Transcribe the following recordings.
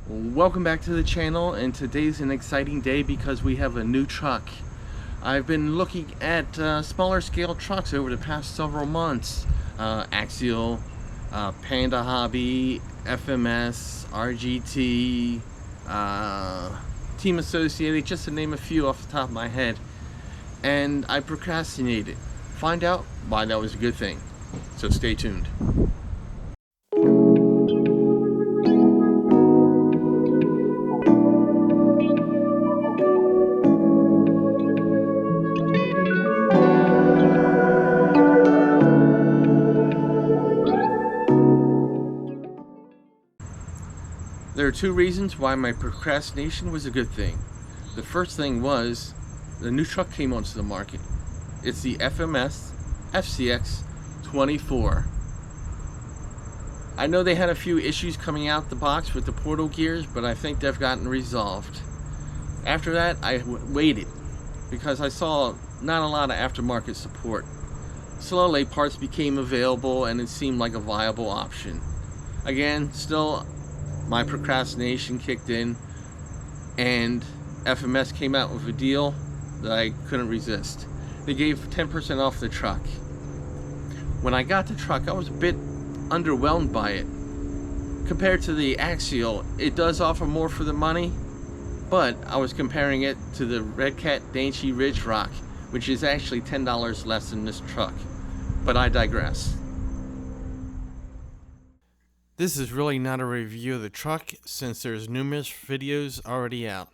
Welcome back to the channel, and today's an exciting day because we have a new truck. I've been looking at smaller scale trucks over the past several months. Axial, Panda Hobby, FMS, RGT, Team Associated, just to name a few off the top of my head. And I procrastinated. Find out why that was a good thing. So stay tuned. There are two reasons why my procrastination was a good thing. The first thing was the new truck came onto the market. It's the FMS FCX 24. I know they had a few issues coming out the box with the portal gears, but I think they've gotten resolved. After that, I waited because I saw not a lot of aftermarket support. Slowly, parts became available and it seemed like a viable option. Again, still my procrastination kicked in, and FMS came out with a deal that I couldn't resist. They gave 10% off the truck. When I got the truck, I was a bit underwhelmed by it. Compared to the Axial, it does offer more for the money, but I was comparing it to the Red Cat Dainty Ridge Rock, which is actually $10 less than this truck. But I digress. This is really not a review of the truck, since there's numerous videos already out.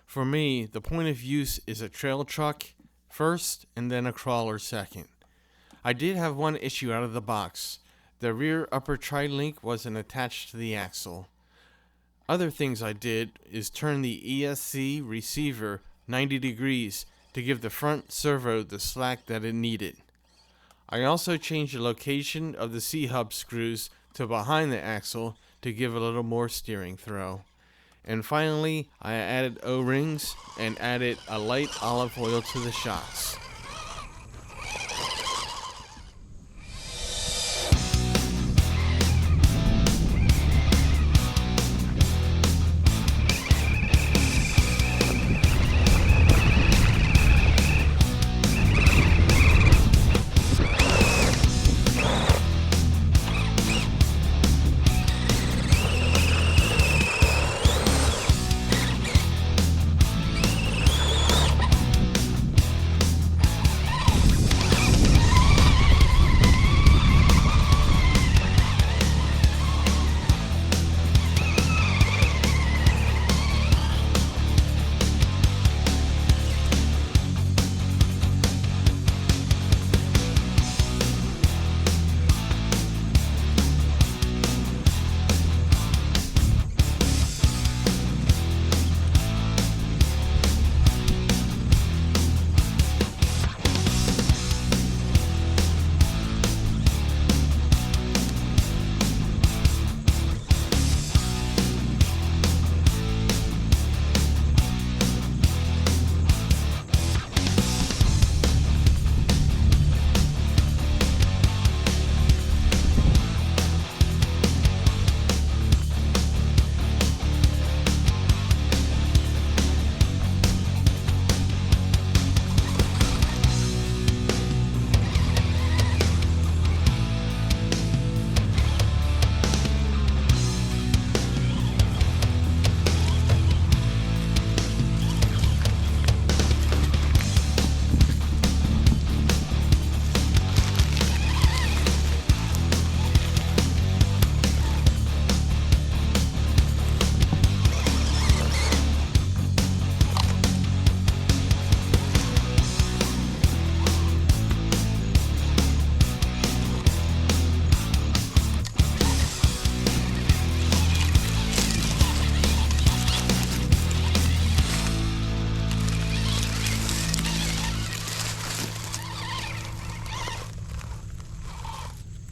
For me, the point of use is a trail truck first and then a crawler second. I did have one issue out of the box. The rear upper tri-link wasn't attached to the axle. Other things I did is turn the ESC receiver 90 degrees to give the front servo the slack that it needed. I also changed the location of the C-hub screws to behind the axle to give a little more steering throw. And finally, I added O-rings and added a light olive oil to the shocks.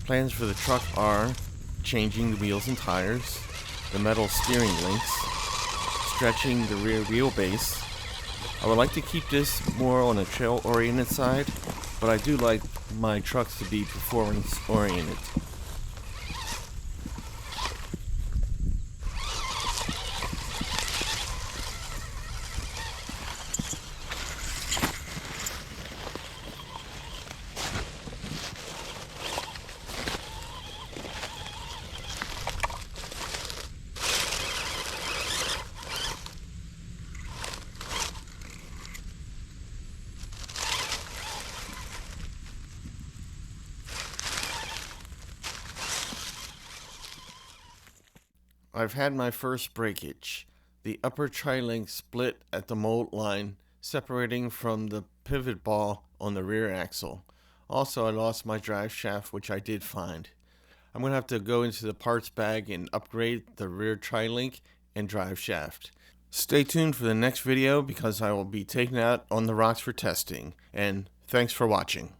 Plans for the truck are changing the wheels and tires, the metal steering links, stretching the rear wheelbase. I would like to keep this more on a trail-oriented side, but I do like my trucks to be performance-oriented. I've had my first breakage. The upper tri-link split at the mold line, separating from the pivot ball on the rear axle. Also, I lost my drive shaft, which I did find. I'm going to have to go into the parts bag and upgrade the rear tri-link and drive shaft. Stay tuned for the next video because I will be taking it out on the rocks for testing. And thanks for watching.